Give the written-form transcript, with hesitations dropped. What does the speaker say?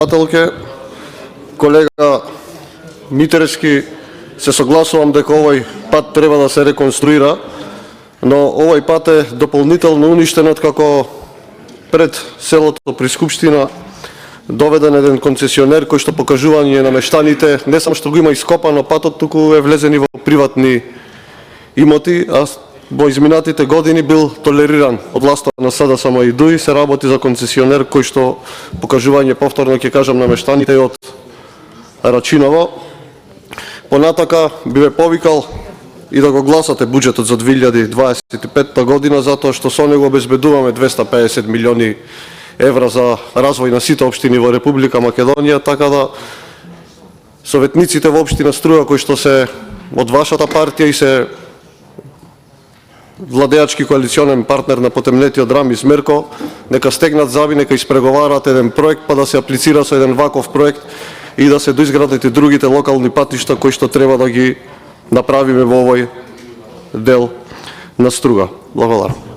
председателке, колега Митерски, се согласувам дека овој пат треба да се реконструира, но овој пат е дополнително уништен откако пред селото при Скупштина доведен еден концесионер кој што покажување на мештаните не само што го има ископано патот, туку е влезени во приватни имоти, а во изминатите години бил толериран од власта на СДСМ и ДУИ, се работи за концесионер кој што покажување, повторно ќе кажам, на мештаните од Рачиново. Понатака би ве повикал и да го гласате буџетот за 2025 година, затоа што со него обезбедуваме 250 милиони евра за развој на сите општини во Република Македонија, така да советниците во општина Струја кои што се од вашата партија и се владеачки коалиционен партнер на потемнетиот Рами Смерко, нека стегнат заби, нека испреговарат еден проект, па да се аплицира со еден ваков проект и да се доизградат и другите локални патишта кои што треба да ги направиме во овој дел на Струга. Благодарам.